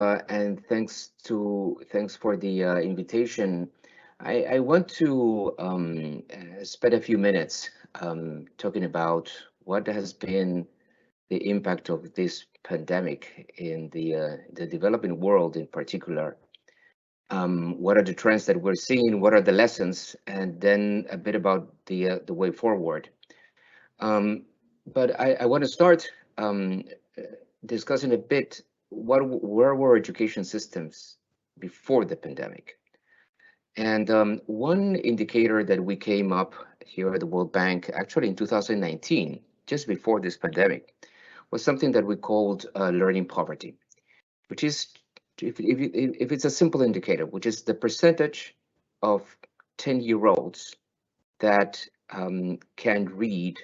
and thanks for the invitation. I want to spend a few minutes talking about what has been the impact of this pandemic in the developing world in particular. What are the trends that we're seeing? What are the lessons? And then a bit about the way forward. Um, but I want to start um, uh, discussing a bit where were education systems before the pandemic. And one indicator that we came up here at the World Bank, actually in 2019, just before this pandemic, was something that we called learning poverty, which is, if it's a simple indicator, which is the percentage of 10-year-olds that can read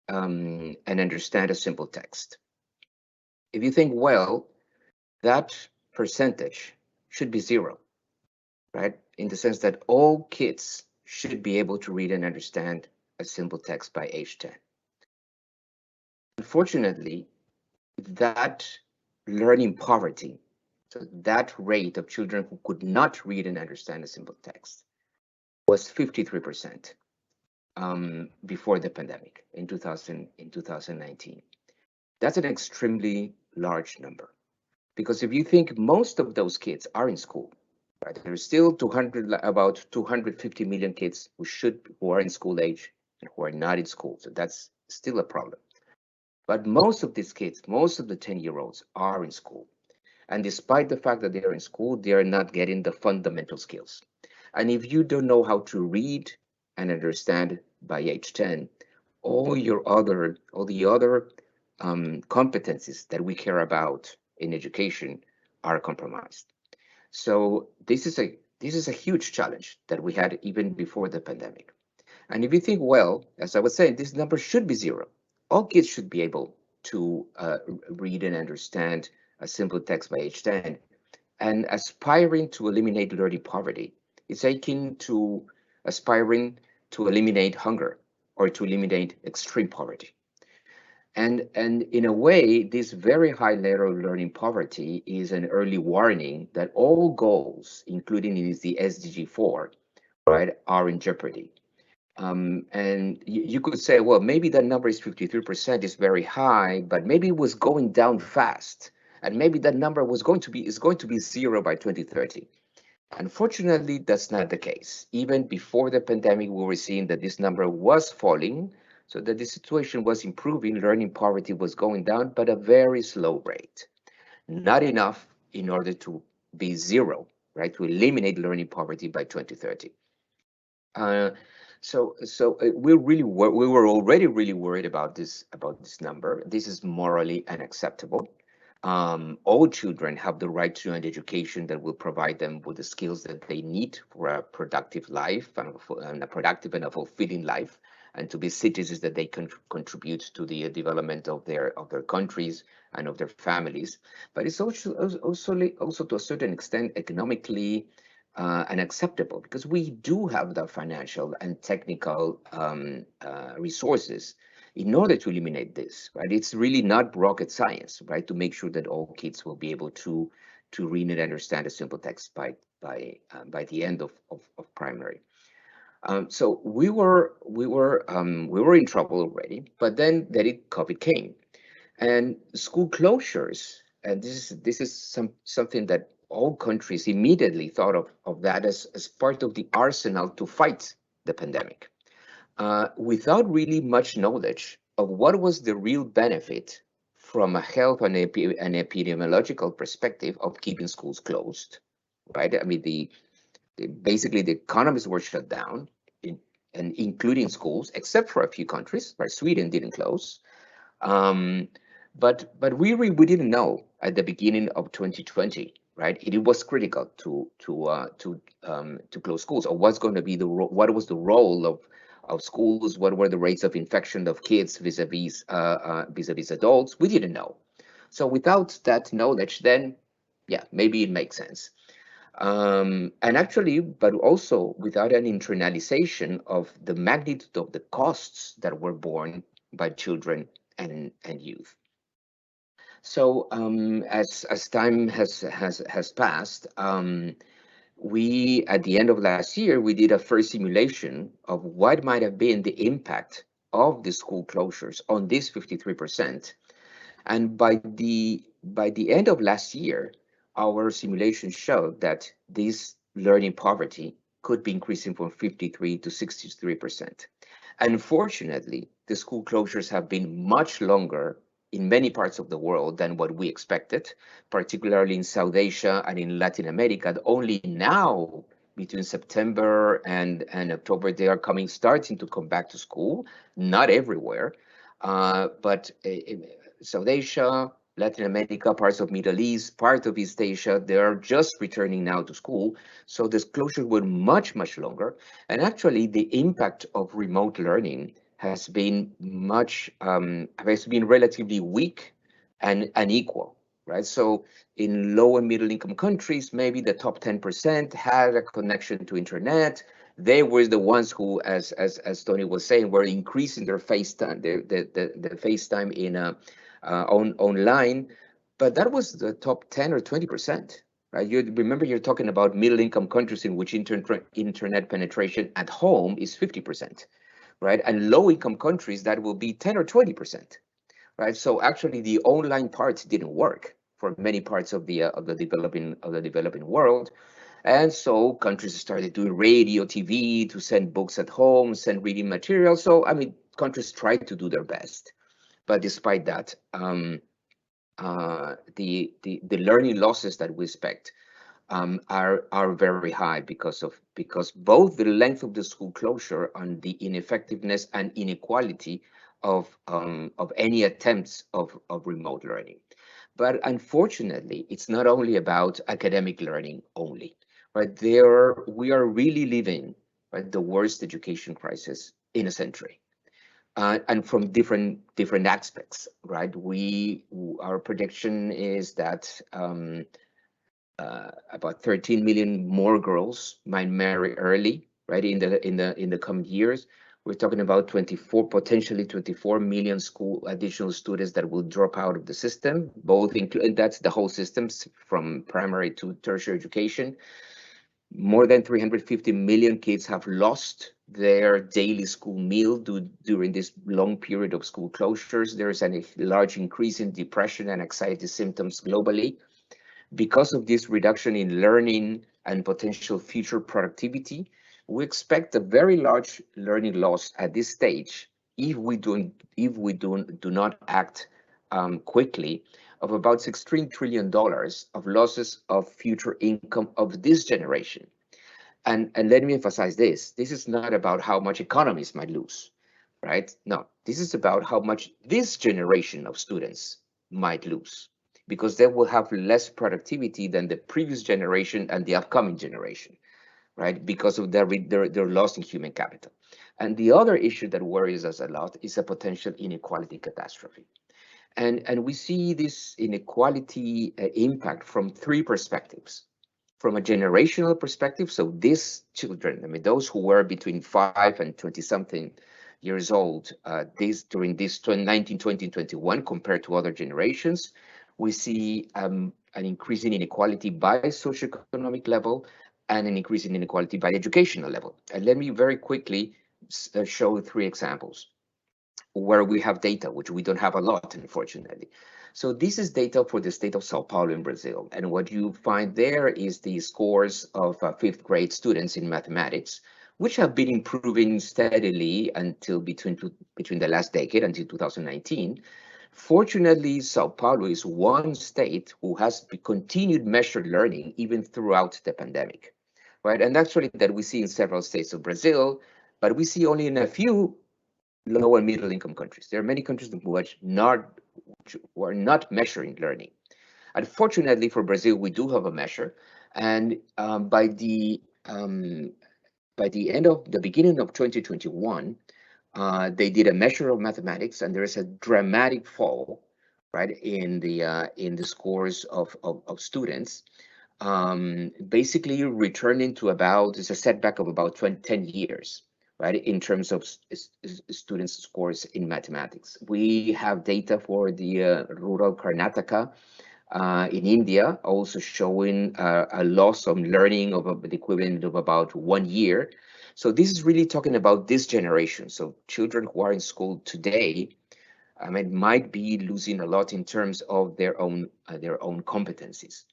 and understand a simple text. If you think, well, that percentage should be zero, right? In the sense that all kids should be able to read and understand a simple text by age 10. Unfortunately, that learning poverty, so that rate of children who could not read and understand a simple text, was 53% before the pandemic in 2019. That's an extremely large number. Because if you think most of those kids are in school, right? There's still about 250 million kids who are in school age and who are not in school. So that's still a problem. But most of these kids, most of the 10-year-olds are in school. And despite the fact that they are in school, they are not getting the fundamental skills. And if you don't know how to read and understand by age 10, all the other competencies that we care about in education are compromised. So this is a huge challenge that we had even before the pandemic. And if you think, well, as I was saying, this number should be zero. All kids should be able to read and understand a simple text by age 10. And aspiring to eliminate learning poverty is akin to aspiring to eliminate hunger or to eliminate extreme poverty. And in a way, this very high level of learning poverty is an early warning that all goals, including the SDG 4, right, are in jeopardy. And you could say, well, maybe that number is 53% is very high, but maybe it was going down fast. And maybe that number is going to be zero by 2030. Unfortunately, that's not the case. Even before the pandemic, we were seeing that this number was falling, so that the situation was improving. Learning poverty was going down, but a very slow rate. Not enough in order to be zero, right? To eliminate learning poverty by 2030. Uh, we were already really worried about this number. This is morally unacceptable. All children have the right to an education that will provide them with the skills that they need for a productive life and a productive and a fulfilling life, and to be citizens that they can contribute to the development of their countries and of their families. But it's also to a certain extent economically unacceptable because we do have the financial and technical resources in order to eliminate this, right? It's really not rocket science, right? To make sure that all kids will be able to read and understand a simple text by the end of primary. So we were in trouble already, but then COVID came, and school closures, and this is something that all countries immediately thought of that as part of the arsenal to fight the pandemic, without really much knowledge of what was the real benefit from a health and an epidemiological perspective of keeping schools closed, right? I mean, basically the economies were shut down, in, and including schools, except for a few countries, right? Sweden didn't close. Um, but we didn't know at the beginning of 2020, right? It was critical to close schools, or what's going to be what was the role of schools? What were the rates of infection of kids vis-a-vis adults? We didn't know. So without that knowledge, then yeah, maybe it makes sense. And actually, but also without an internalization of the magnitude of the costs that were borne by children and youth. So as time has passed, we at the end of last year we did a first simulation of what might have been the impact of the school closures on this 53%. And by the end of last year, our simulation showed that this learning poverty could be increasing from 53 to 63%. Unfortunately, the school closures have been much longer in many parts of the world than what we expected, particularly in South Asia and in Latin America. Only now, between September and October, they are starting to come back to school. Not everywhere, but South Asia, Latin America, parts of Middle East, part of East Asia, they are just returning now to school. So the closures were much, much longer. And actually, the impact of remote learning has been relatively weak and unequal, right? So in low and middle income countries, maybe the top 10% had a connection to internet. They were the ones who, as Tony was saying, were increasing their FaceTime, the FaceTime online, but that was the top 10 or 20%, right? You remember you're talking about middle income countries in which internet penetration at home is 50%, right? And low income countries that will be 10 or 20%, right? So actually the online part didn't work for many parts of the developing world. And so countries started doing radio, TV to send books at home, send reading material. So I mean, countries tried to do their best. But despite that, the learning losses that we expect are very high because both the length of the school closure and the ineffectiveness and inequality of any attempts of remote learning. But unfortunately, it's not only about academic learning only, right? We are really living, right, the worst education crisis in a century. And from different aspects, right? Our prediction is that about 13 million more girls might marry early, right? In the coming years, we're talking about potentially 24 million additional students that will drop out of the system, and that's the whole systems from primary to tertiary education. More than 350 million kids have lost their daily school meal during this long period of school closures. There is a large increase in depression and anxiety symptoms globally. Because of this reduction in learning and potential future productivity, we expect a very large learning loss at this stage if we do not act quickly, of about $16 trillion of losses of future income of this generation. And let me emphasize this. This is not about how much economies might lose, right? No, this is about how much this generation of students might lose, because they will have less productivity than the previous generation and the upcoming generation, right? Because of their loss in human capital. And the other issue that worries us a lot is a potential inequality catastrophe. And we see this inequality impact from three perspectives. From a generational perspective, so these children, I mean, those who were between 5 and 20 something years old, during this 19, 20, 21, compared to other generations, we see an increase in inequality by socioeconomic level and an increase in inequality by educational level. And let me very quickly show three examples where we have data, which we don't have a lot, unfortunately. So this is data for the state of Sao Paulo in Brazil. And what you find there is the scores of fifth grade students in mathematics, which have been improving steadily until between the last decade, until 2019. Fortunately, Sao Paulo is one state who has continued measured learning even throughout the pandemic, right? And actually that we see in several states of Brazil, but we see only in a few low and middle income countries. There are many countries who are not measuring learning. Unfortunately for Brazil, we do have a measure, and by the beginning of 2021, they did a measure of mathematics, and there is a dramatic fall, right, in the scores of students, basically returning to it's a setback of about 10 years, right, in terms of students' scores in mathematics. We have data for the rural Karnataka in India, also showing a loss of learning of the equivalent of about 1 year. So this is really talking about this generation. So children who are in school today, I mean, might be losing a lot in terms of their own competencies.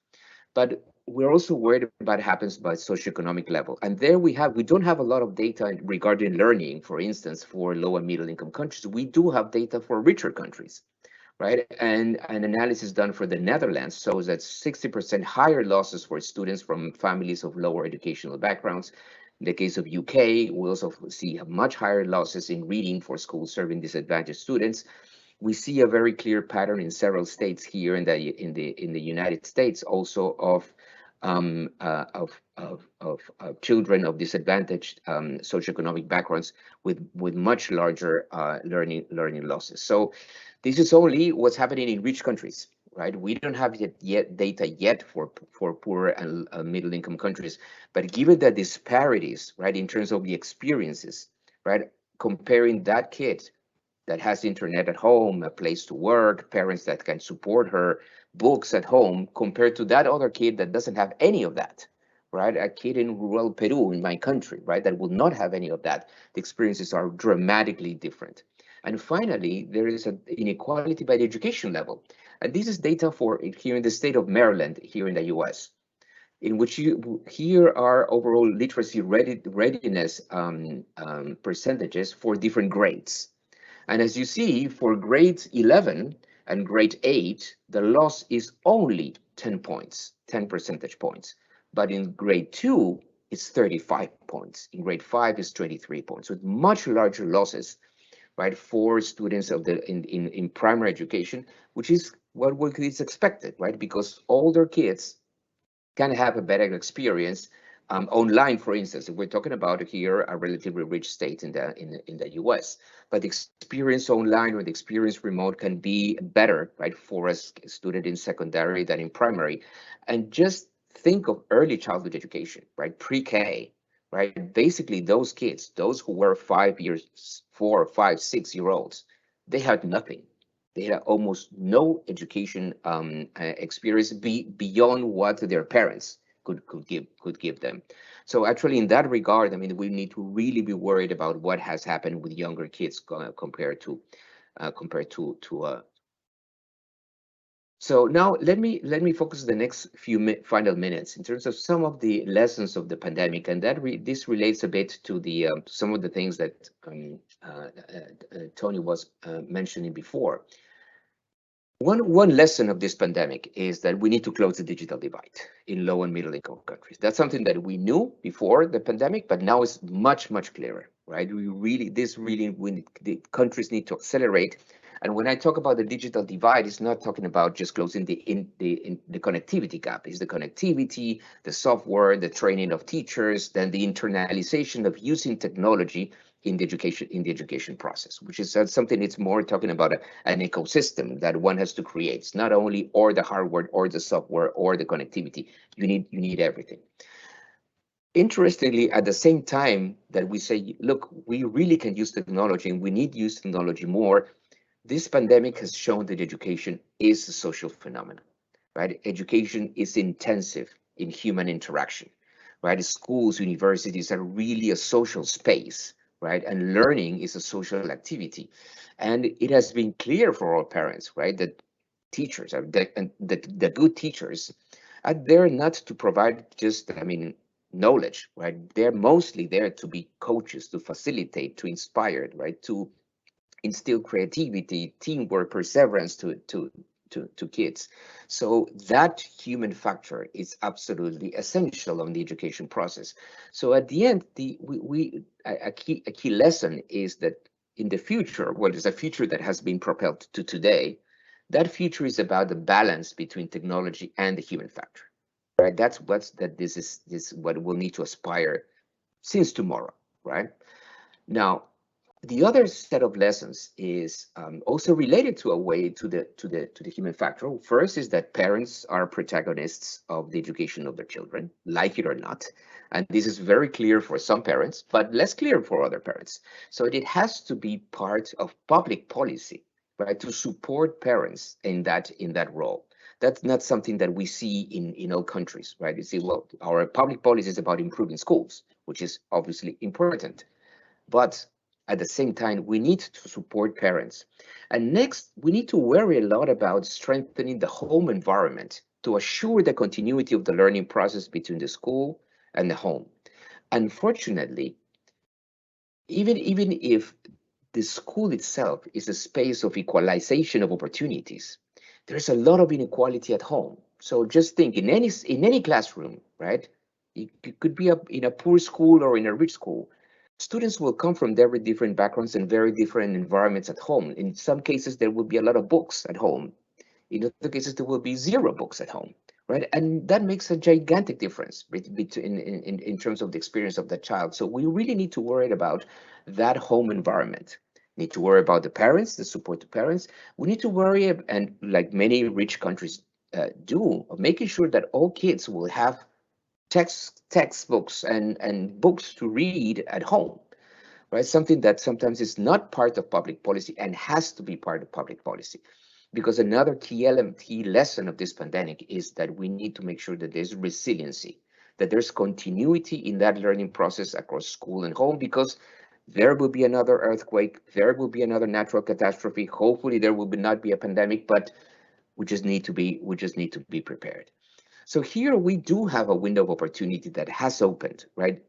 But we're also worried about what happens by socioeconomic level. And there we don't have a lot of data regarding learning, for instance, for low and middle income countries. We do have data for richer countries, right? And an analysis done for the Netherlands shows that 60% higher losses for students from families of lower educational backgrounds. In the case of UK, we also see much higher losses in reading for schools serving disadvantaged students. We see a very clear pattern in several states here in the United States, also of children of disadvantaged socioeconomic backgrounds with much larger learning losses. So this is only what's happening in rich countries, right? We don't have yet data yet for poor and middle income countries, but given the disparities, right, in terms of the experiences, right, comparing that kid that has internet at home, a place to work, parents that can support her, books at home, compared to that other kid that doesn't have any of that, right? A kid in rural Peru, in my country, right, that will not have any of that. The experiences are dramatically different. And finally, there is an inequality by the education level. And this is data for here in the state of Maryland, here in the US, in which here are overall literacy readiness percentages for different grades. And as you see, for grade 11 and grade 8, the loss is only 10 points, 10 percentage points. But in grade 2, it's 35 points. In grade 5, it's 23 points. So much larger losses, right, for students of in primary education, which is what is expected, right? Because older kids can have a better experience online, for instance. If we're talking about here a relatively rich state in the US, but the experience online or the experience remote can be better, right, for a student in secondary than in primary. And just think of early childhood education, right, pre-K, right? Basically, those kids, those who were 5 years, 4, 5, 6 year olds, they had nothing. They had almost no education experience beyond what their parents could give them. So actually, in that regard, I mean, we need to really be worried about what has happened with younger kids compared to so now let me focus the next few final minutes in terms of some of the lessons of the pandemic, and this relates a bit to the some of the things that Tony was mentioning before. One lesson of this pandemic is that we need to close the digital divide in low and middle income countries. That's something that we knew before the pandemic, but now it's much clearer, right? The countries need to accelerate. And when I talk about the digital divide, it's not talking about just closing the connectivity gap. It's the connectivity, the software, the training of teachers, then the internalization of using technology in the education process, which is something it's more talking about an ecosystem that one has to create. It's not only or the hardware or the software or the connectivity. You need everything. Interestingly, at the same time that we say, look, we really can use technology and we need to use technology more, this pandemic has shown that education is a social phenomenon, right? Education is intensive in human interaction, right? Schools, universities are really a social space, right? And learning is a social activity. And it has been clear for all parents, right, that teachers are the good teachers are there not to provide just, I mean, knowledge, right? They're mostly there to be coaches, to facilitate, to inspire, right? To instill creativity, teamwork, perseverance to kids. So that human factor is absolutely essential on the education process. So at the end, a key lesson is that in the future, well, there's a future that has been propelled to today. That future is about the balance between technology and the human factor, right? This is what we'll need to aspire since tomorrow, right? Now, The other set of lessons is also related to a way to the human factor. First is that parents are protagonists of the education of their children, like it or not, and this is very clear for some parents, but less clear for other parents. So it has to be part of public policy, right, to support parents in that role. That's not something that we see in all countries, right? You see, well, our public policy is about improving schools, which is obviously important, but at the same time, we need to support parents. And next, we need to worry a lot about strengthening the home environment to assure the continuity of the learning process between the school and the home. Unfortunately, even if the school itself is a space of equalization of opportunities, there's a lot of inequality at home. So just think in any classroom, right? It could be in a poor school or in a rich school. Students will come from very different backgrounds and very different environments at home. In some cases, there will be a lot of books at home. In other cases, there will be zero books at home, right? And that makes a gigantic difference between in terms of the experience of the child. So we really need to worry about that home environment. Need to worry about the parents, the support to parents. We need to worry, and like many rich countries do, of making sure that all kids will have textbooks and books to read at home, right? Something that sometimes is not part of public policy and has to be part of public policy. Because another key element, key lesson of this pandemic is that we need to make sure that there's resiliency, that there's continuity in that learning process across school and home, because there will be another earthquake, there will be another natural catastrophe. Hopefully there will not be a pandemic, but we just need to be prepared. So here we do have a window of opportunity that has opened, right?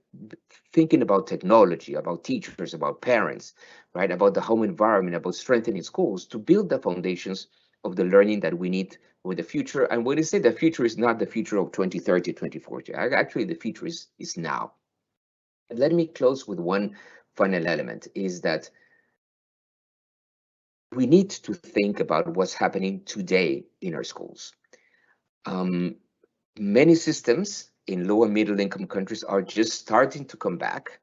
Thinking about technology, about teachers, about parents, right? About the home environment, about strengthening schools to build the foundations of the learning that we need for the future. And when I say the future is not the future of 2030, 2040, actually the future is now. Let me close with one final element is that we need to think about what's happening today in our schools. Um, Many systems in low and middle income countries are just starting to come back,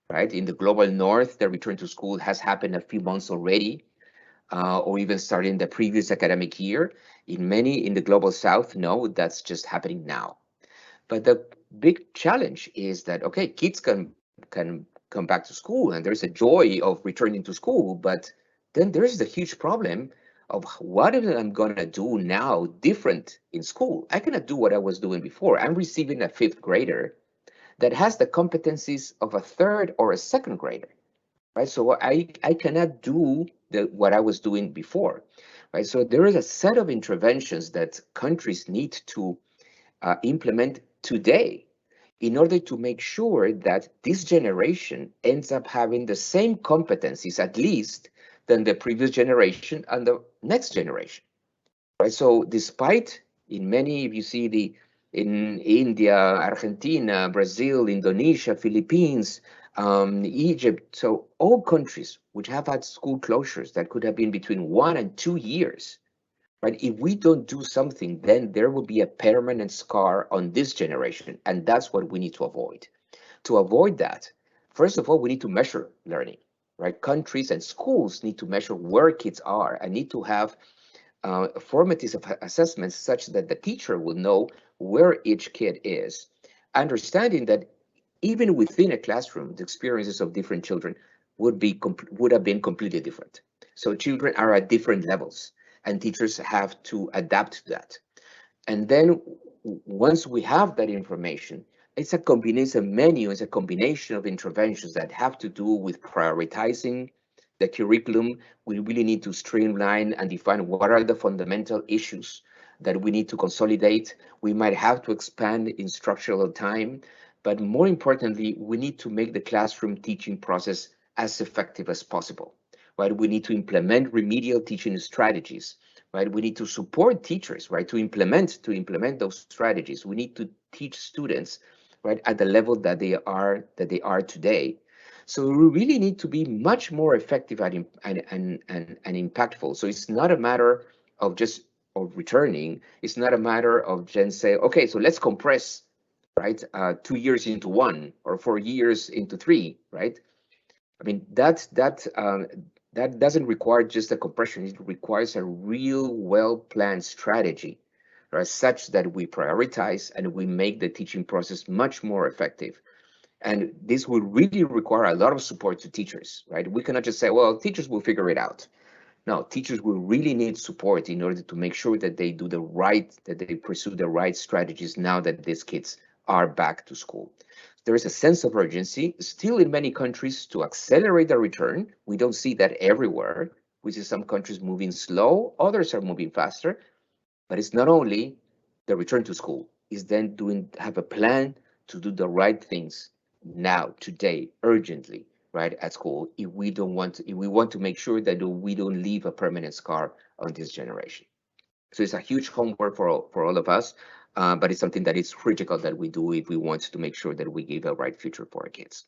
right? In the global north, the return to school has happened a few months already, or even starting the previous academic year. In many in the global south, no, that's just happening now. But the big challenge is that, okay, kids can come back to school and there's a joy of returning to school, but then there's the huge problem of what am I going to do now different in school? I cannot do what I was doing before. I'm receiving a fifth grader that has the competencies of a third or a second grader, right? So I cannot do what I was doing before, right? So there is a set of interventions that countries need to implement today in order to make sure that this generation ends up having the same competencies, at least, than the previous generation and the next generation, right? So despite in many, if you see in India, Argentina, Brazil, Indonesia, Philippines, Egypt, so all countries which have had school closures that could have been between 1 and 2 years, right? If we don't do something, then there will be a permanent scar on this generation, and that's what we need to avoid. To avoid that, first of all, we need to measure learning, right? Countries and schools need to measure where kids are and need to have formative assessments such that the teacher will know where each kid is, understanding that even within a classroom, the experiences of different children would have been completely different. So children are at different levels, and teachers have to adapt to that. And then once we have that information, it's a combination menu, it's a combination of interventions that have to do with prioritizing the curriculum. We really need to streamline and define what are the fundamental issues that we need to consolidate. We might have to expand instructional time, but more importantly, we need to make the classroom teaching process as effective as possible, right? We need to implement remedial teaching strategies, right? We need to support teachers, right, to implement those strategies. We need to teach students, right, at the level that they are today. So we really need to be much more effective and impactful. So it's not a matter of just of returning. It's not a matter of just say, okay, so let's compress, right, 2 years into one or 4 years into three, right? I mean, that doesn't require just a compression. It requires a real well-planned strategy, right, such that we prioritize and we make the teaching process much more effective. And this will really require a lot of support to teachers, right? We cannot just say, well, teachers will figure it out. No, teachers will really need support in order to make sure that they do the right, that they pursue the right strategies now that these kids are back to school. There is a sense of urgency still in many countries to accelerate the return. We don't see that everywhere. We see some countries moving slow, others are moving faster. But it's not only the return to school, it's then have a plan to do the right things now, today, urgently, right, at school, if we want to make sure that we don't leave a permanent scar on this generation. So it's a huge homework for all of us, but it's something that is critical that we do if we want to make sure that we give a right future for our kids.